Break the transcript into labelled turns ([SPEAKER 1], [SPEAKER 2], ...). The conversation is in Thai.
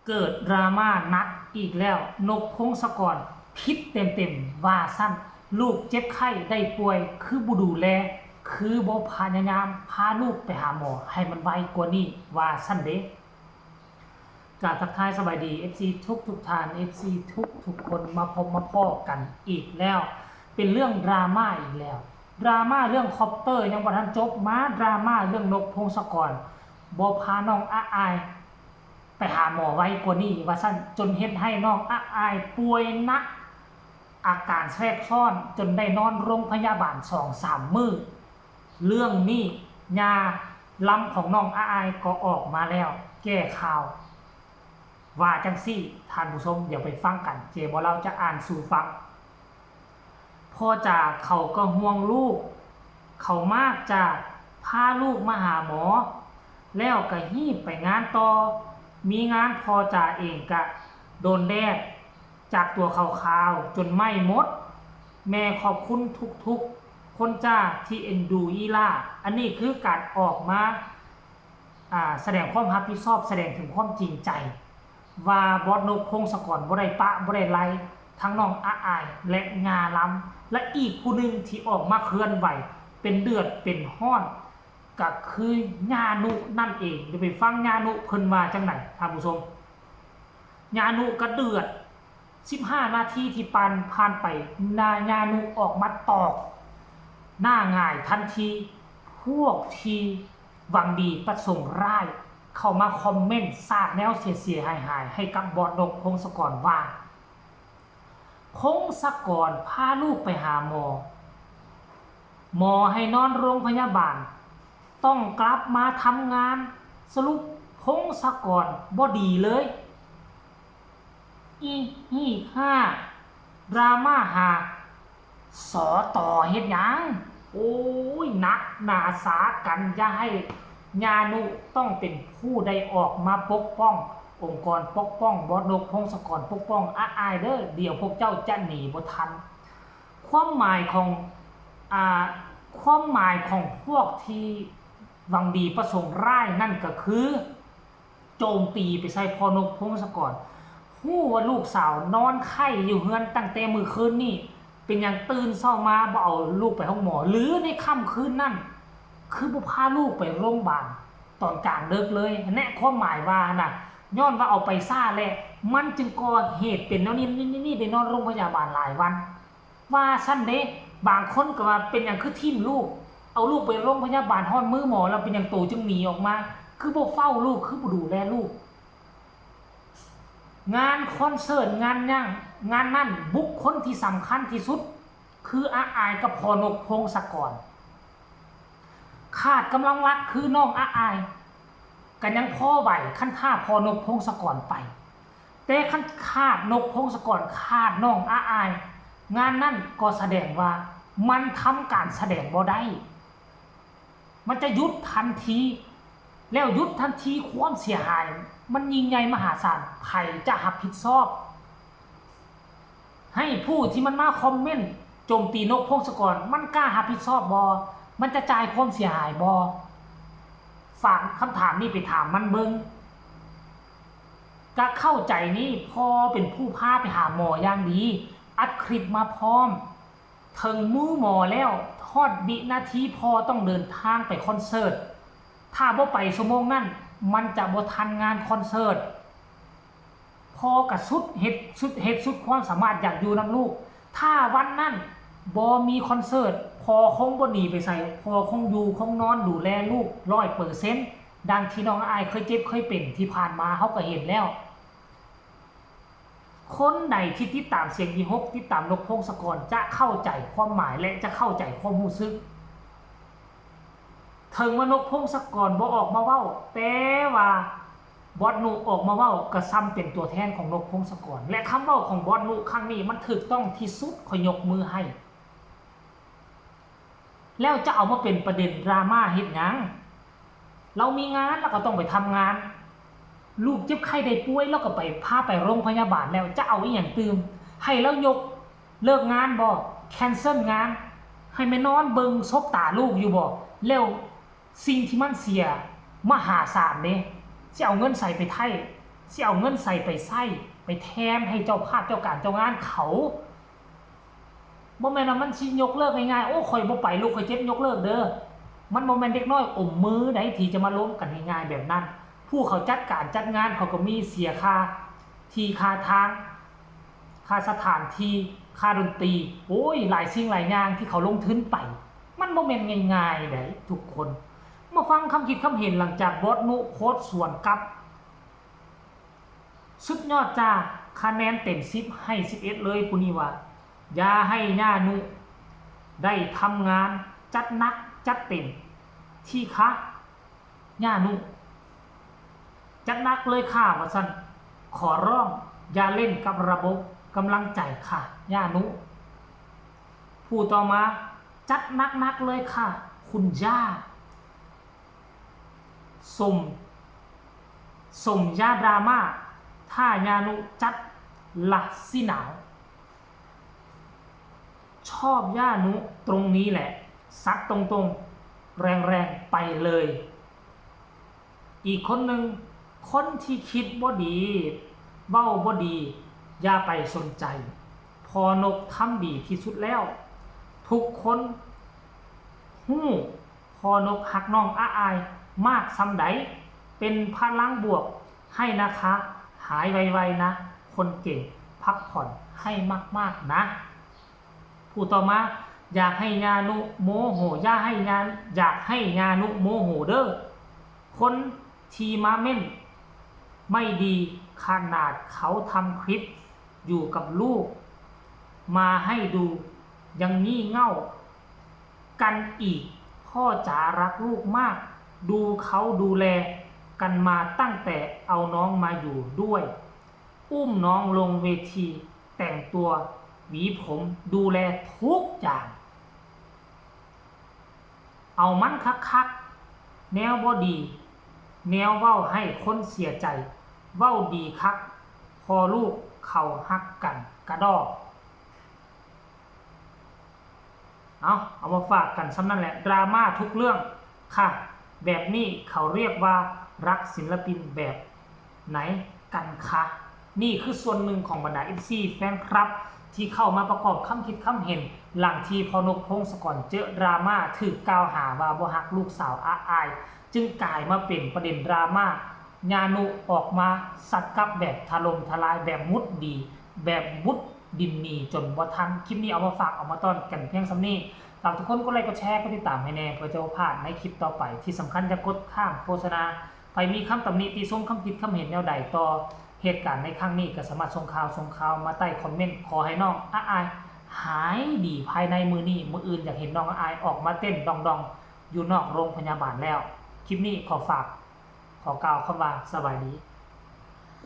[SPEAKER 1] เกิดดราม่านักอีกแล้วนกพงศกรพิษเต็มว่าสั้นลูกเจ็บไข้ได้ป่วยคือบ่ดูแลคือบ่พยายามพาลูกไปหาหมอให้มันไวกว่านี้ว่าสั้นเด้กราบทักทายสบายดี FC ทุกท่าน FC ทุกคนมาพบมาพ้อกันอีกแล้วเป็นเรื่องดราม่าอีกแล้วดราม่าเรื่องคอปเตอร์ยังบ่ทันจบมาดราม่าเรื่องนกพงศกรบ่พาน้องอายไปหาหมอไว้กว่านี้ว่าสั้นจนเฮ็ดให้น้องอายป่วยหนักอาการแทรกซ้อนจนได้นอนโรงพยาบาล 2-3 มื้อเรื่องนี้ยาลำของน้องอายก็ออกมาแล้วแก้ข่าวว่าจังซี่ท่านผู้ชมเดี๋ยวไปฟังกันเจบ่เราจะอ่านสู่ฟังพ่อจ่าเขาก็ห่วงลูกเขามากจะพาลูกมาหาหมอแล้วก็ฮีบไปงานต่อมีงานพอจ่าเองก็โดนแดดจากตัวขาวๆจนไหม้หมดแม่ขอบคุณทุกๆคนจ้าที่เอ็นดูอีล่าอันนี้คือการออกมาแสดงความรับผิดชอบแสดงถึงความจริงใจว่าบอสนกพงศกรบ่ได้ปะบ่ได้ไล่ทั้งน้องอายและงาล้ำและอีกผู้หนึ่งที่ออกมาเคลื่อนไหวเป็นเดือดเป็นห้อนก็คือญานุนั่นเองเดี๋ยวไปฟังญานุเพิ่นว่าจังไหนท่านผู้ชมญานุก็เดือด15 นาทีที่ผ่านไปญานุออกมาตอกหน้าง่ายทันทีพวกที่หวังดีประสงค์ร้ายเข้ามาคอมเมนต์สาดแนวเสียหายให้กับบอสนกพงศกรว่าพงศกรพาลูกไปหาหมอให้นอนโรงพยาบาลต้องกลับมาทำงานสรุปพงศกรบ่ดีเลยอีห้าดราม่าหาสอต่อเฮ็ดหยังโอ้ยนักหนาสากันอย่าให้ญานุต้องเป็นผู้ได้ออกมาปกป้ององค์กรปกป้องบอสนกพงศกรปกป้องอายเด้อเดี๋ยวพวกเจ้าจะหนีบ่ทันความหมายของพวกที่หวังดีประสงค์ร้ายนั่นก็คือโจมตีไปใส่พ่อนกพงศกรฮู้ว่าลูกสาวนอนไข้อยู่เฮือนตั้งแต่มื้อคืนนี้เป็นอย่างตื่นเช้ามาบ่เอาลูกไปห้องหมอหรือในค่ำคืนนั่นคือบ่พาลูกไปโรงพยาบาลตอนกลางดึกเลยแน่ความหมายว่าน่ะย้อนว่าเอาไปซ่าแหละมันจึงก่อเหตุเป็นแนวนี้ได้นอนโรงพยาบาลหลายวันว่าซั่นเด้บางคนก็ว่าเป็นอย่างคือทิ่มลูกเอาลูกไปโรงพยาบาลฮอดมื้อหมอแล้วเป็นอย่างโตจึงหนีออกมาคือบ่เฝ้าลูกคือบ่ดูแลลูกงานคอนเสิร์ตงานนั่นบุคคลที่สำคัญที่สุดคืออายกับพ่อนกพงศกรขาดกำลังรักคือน้องอายกันยังพ่อไหวขั้นท่าพ่อนกพงศกรไปแต่ขั้นขาดนกพงศกรขาดน้องอายงานนั่นก็แสดงว่ามันทำการแสดงบ่ได้มันจะยุดทันทีแล้วยุดทันทีความเสียหายมันยิ่งใหญ่มหาศาลใครจะรับผิดชอบให้ผู้ที่มันมาคอมเมนต์โจมตีนกพงศกรมันกล้ารับผิดชอบบ่มันจะจ่ายความเสียหายบ่ฝากคำถามนี้ไปถามมันเบิ่งก็เข้าใจนี่พอเป็นผู้พาไปหาหมออย่างดีอัดคลิปมาพร้อมถึงมือหมอแล้วทอดวินาทีพอต้องเดินทางไปคอนเสิร์ตถ้าบ่ไปชั่วโมงนั้นมันจะบ่ทันงานคอนเสิร์ตพอกับสุดความสามารถอยากอยู่นำลูกถ้าวันนั้นบ่มีคอนเสิร์ตพอคงบ่หนีไปใส่พอคงอยู่คงนอนดูแลลูก 100% ดังที่น้องอายเคยเจ็บเคยเป็นที่ผ่านมาเฮาก็เห็นแล้วคนใดที่ติดตามเสียงยีฮกติดตามนกพงศกรจะเข้าใจความหมายและจะเข้าใจความรู้สึกถึงว่านกพงศกรบ่ออกมาเว้าแต่ว่าบอสนุออกมาเว้าก็ซ้ำเป็นตัวแทนของนกพงศกรและคำเว้าของบอสนุครั้งนี้มันถูกต้องที่สุดขอยกมือให้แล้วจะเอามาเป็นประเด็นดราม่าเฮ็ดหยังเรามีงานแล้วก็ต้องไปทำงานลูกเจ็บไข้ได้ป่วยแล้วก็ไปพาไปโรงพยาบาลแล้วจะเอาอีหยังตื่มให้แล้วยกเลิกงานบ่แคนเซิลงานให้แม่นอนเบิ่งซบตาลูกอยู่บ่แล้วสิ่งที่มันเสียมหาศาลเด้สิเอาเงินใส่ไปไทย สิเอาเงินใส่ไปใส่ไปแถมให้เจ้าภาพเจ้าการเจ้างานเขาบ่แม่นว่ามันสิยกเลิกง่ายๆโอ้ข่อยบ่ไปลูกข่อยเจ็บยกเลิกเด้อมันบ่แม่นเด็กน้อยอมมือใดที่จะมาล้มกันง่ายๆแบบนั้นผู้เขาจัดการจัดงานเขาก็มีเสียค่าที่ค่าทางค่าสถานที่ค่าดนตรีโอ้ยหลายสิ่งหลายอย่างที่เขาลงทุนไปมันบ่แม่นง่ายๆได้ทุกคนมาฟังคำคิดคำเห็นหลังจากบอสนุโค้ดสวนกับสุดยอดจ้าคะแนนเต็ม10ให้11เลยผู้นี้ว่าอย่าให้ย่านุได้ทำงานจัดหนักจัดเต็มที่คะย่านุจัดหนักเลยค่ะว่าซั่นขอร้องอย่าเล่นกับระบบกำลังใจค่ะย่านุผู้ต่อมาจัดหนักเลยค่ะคุณย่าสมยาดราม่าถ้ายานุจัดละสิหนาวชอบย่านุตรงนี้แหละซัดตรงๆแรงๆไปเลยอีกคนหนึ่งคนที่คิดบ่ดีเบ้าบ่ดีอย่าไปสนใจพอนกทำดีที่สุดแล้วทุกคนฮู้พอนกหักน้องอาอายมากซำใดเป็นพลังบวกให้นะคะหายไวๆนะคนเก่งพักผ่อนให้มากๆนะผู้ต่อมาอยากให้ญานุโมโหอยากให้ญานุโมโหเด้อคนที่มาเม่นไม่ดีขนาดเขาทำคลิปอยู่กับลูกมาให้ดูยังงี่เง่ากันอีกพ่อจ๋ารักลูกมากดูเขาดูแลกันมาตั้งแต่เอาน้องมาอยู่ด้วยอุ้มน้องลงเวทีแต่งตัวหวีผมดูแลทุกอย่างเอามันคักๆแนวบ่ดีแนวเว้าให้คนเสียใจเว้าดีคักพอลูกเขาฮักกันกระดอกเอามาฝากกันซ้ำนั่นแหละดราม่าทุกเรื่องค่ะแบบนี้เขาเรียกว่ารักศิลปินแบบไหนกันคะนี่คือส่วนหนึ่งของบรรดา FC แฟนคลับที่เข้ามาประกอบคำคิดคำเห็นหลังที่พอนกพงศกรเจอดราม่าถูกกล่าวหาว่าบ่ฮักลูกสาวอาอายจึงกลายมาเป็นประเด็นดราม่าญานุออกมาสัดกับแบบถล่มทลายแบบมุดดีแบบมุดดินหนีจนบ่ทันคลิปนี้เอามาฝากเอามาต้อนกันเพียงซ้ำนี้ฝากทุกคนกดไลค์กดแชร์กดติดตามให้แน่เพื่อจะพลาดในคลิปต่อไปที่สำคัญจะกดข้ามโฆษณาไปมีคำตำหนิติชมคำคิดคำเห็นแนวใดต่อเหตุการณ์ในครั้งนี้ก็สามารถส่งข่าวมาใต้คอมเมนต์ขอให้น้องอาอายหายดีภายในมือนี้มืออื่นอยากเห็นน้องอาอายออกมาเต้นดองอยู่นอกโรงพยาบาลแล้วคลิปนี้ขอฝากขอกล่าวคำว่าสบายดี